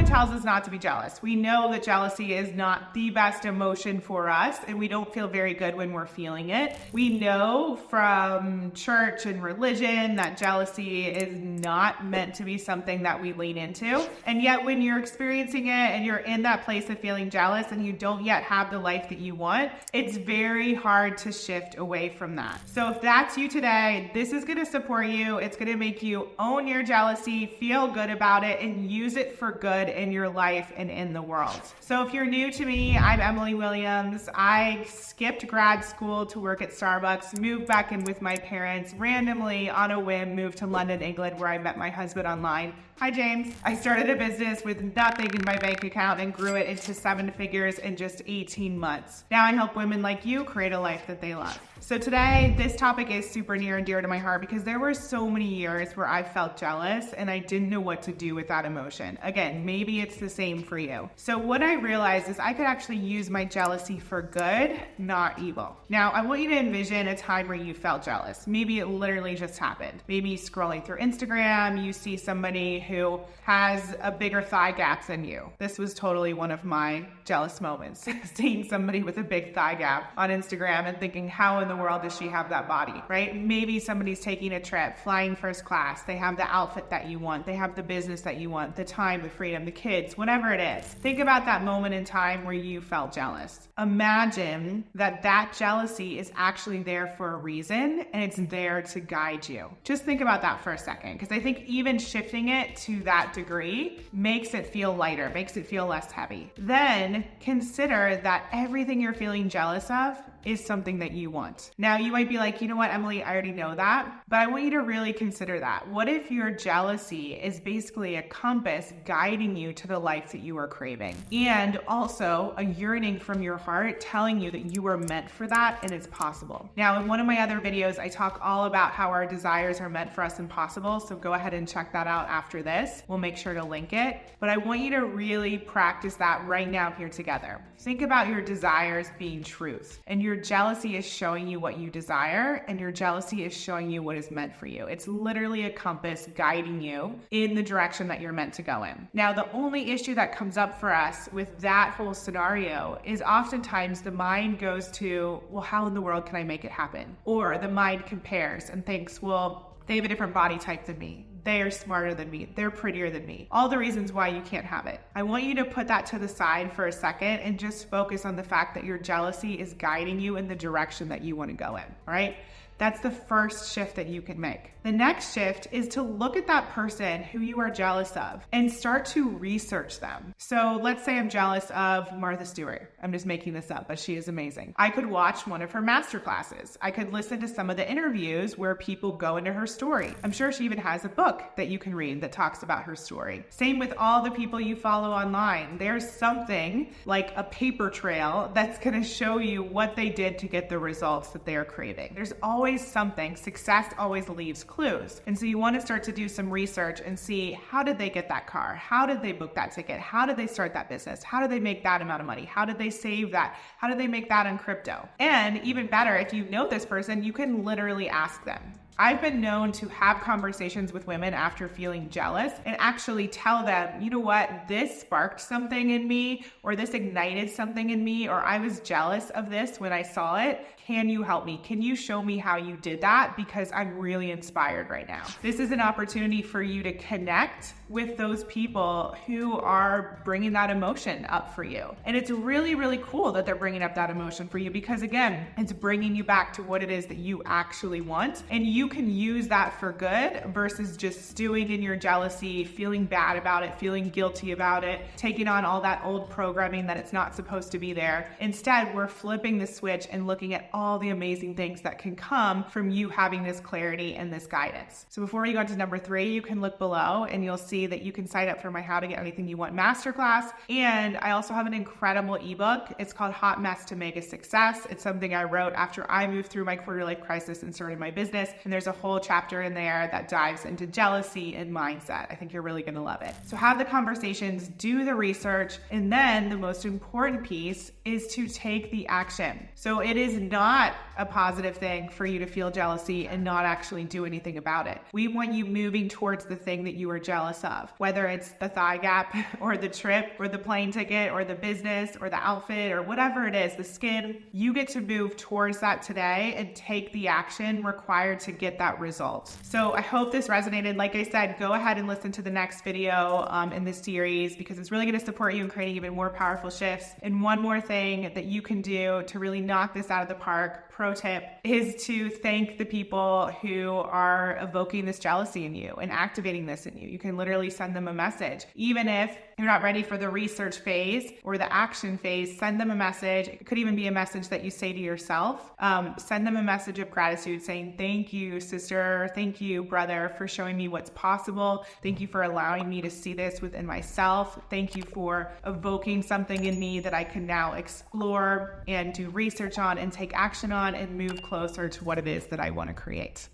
tells us not to be jealous. We know that jealousy is not the best emotion for us, and we don't feel very good when we're feeling it. We know from church and religion that jealousy is not meant to be something that we lean into. And yet when you're experiencing it and you're in that place of feeling jealous and you don't yet have the life that you want, it's very hard to shift away from that. So if that's you today, this is going to support you. It's going to make you own your jealousy, feel good about it, and use it for good in your life and in the world. So if you're new to me, I'm Emily Williams. I skipped grad school to work at Starbucks, moved back in with my parents, randomly on a whim moved to London, England, where I met my husband online. Hi, James. I started a business with nothing in my bank account and grew it into 7 figures in just 18 months. Now I help women like you create a life that they love. So today, this topic is super near and dear to my heart because there were so many years where I felt jealous and I didn't know what to do with that emotion. Again, maybe it's the same for you. So what I realized is I could actually use my jealousy for good, not evil. Now, I want you to envision a time where you felt jealous. Maybe it literally just happened. Maybe scrolling through Instagram, you see somebody who has a bigger thigh gap than you. This was totally one of my jealous moments, seeing somebody with a big thigh gap on Instagram and thinking, how in the world does she have that body, right? Maybe somebody's taking a trip, flying first class. They have the outfit that you want. They have the business that you want, the time, the freedom, the kids, whatever it is. Think about that moment in time where you felt jealous. Imagine that that jealousy is actually there for a reason and it's there to guide you. Just think about that for a second, because I think even shifting it to that degree makes it feel lighter, makes it feel less heavy. Then consider that everything you're feeling jealous of is something that you want. Now you might be like, you know what, Emily, I already know that, but I want you to really consider that. What if your jealousy is basically a compass guiding you to the life that you are craving? And also a yearning from your heart telling you that you are meant for that and it's possible. Now, in one of my other videos, I talk all about how our desires are meant for us and possible. So go ahead and check that out after this. We'll make sure to link it. But I want you to really practice that right now here together. Think about your desires being truth, and your jealousy is showing you what you desire, and your jealousy is showing you what is meant for you. It's literally a compass guiding you in the direction that you're meant to go in. Now, the only issue that comes up for us with that whole scenario is oftentimes the mind goes to, well, how in the world can I make it happen? Or the mind compares and thinks, well, they have a different body type than me. They are smarter than me. They're prettier than me. All the reasons why you can't have it. I want you to put that to the side for a second and just focus on the fact that your jealousy is guiding you in the direction that you want to go in, all right? That's the first shift that you can make. The next shift is to look at that person who you are jealous of and start to research them. So let's say I'm jealous of Martha Stewart. I'm just making this up, but she is amazing. I could watch one of her masterclasses. I could listen to some of the interviews where people go into her story. I'm sure she even has a book that you can read that talks about her story. Same with all the people you follow online. There's something like a paper trail that's going to show you what they did to get the results that they are craving. There's always something. Success always leaves clues. And so you want to start to do some research and see, how did they get that car? How did they book that ticket? How did they start that business? How did they make that amount of money? How did they save that? How did they make that on crypto? And even better, if you know this person, you can literally ask them. I've been known to have conversations with women after feeling jealous and actually tell them, you know what, this sparked something in me, or this ignited something in me, or I was jealous of this when I saw it. Can you help me? Can you show me how you did that? Because I'm really inspired right now. This is an opportunity for you to connect with those people who are bringing that emotion up for you. And it's really, really cool that they're bringing up that emotion for you because, again, it's bringing you back to what it is that you actually want. And you can use that for good versus just stewing in your jealousy, feeling bad about it, feeling guilty about it, taking on all that old programming that it's not supposed to be there. Instead, we're flipping the switch and looking at all the amazing things that can come from you having this clarity and this guidance. So before you go into number 3, you can look below and you'll see that you can sign up for my How to Get Anything You Want masterclass. And I also have an incredible ebook. It's called Hot Mess to Mega Success. It's something I wrote after I moved through my quarter life crisis and started my business. And there's a whole chapter in there that dives into jealousy and mindset. I think you're really going to love it. So have the conversations, do the research, and then the most important piece is to take the action. So it is not a positive thing for you to feel jealousy and not actually do anything about it. We want you moving towards the thing that you are jealous of, whether it's the thigh gap or the trip or the plane ticket or the business or the outfit or whatever it is, the skin. You get to move towards that today and take the action required to get that result. So I hope this resonated. Like I said, go ahead and listen to the next video in this series because it's really going to support you in creating even more powerful shifts. And one more thing that you can do to really knock this out of the park, pro tip, is to thank the people who are evoking this jealousy in you and activating this in you. You can literally send them a message. Even if you're not ready for the research phase or the action phase, send them a message. It could even be a message that you say to yourself. Send them a message of gratitude saying, thank you, sister. Thank you, brother, for showing me what's possible. Thank you for allowing me to see this within myself. Thank you for evoking something in me that I can now explore and do research on and take action on and move closer to what it is that I want to create.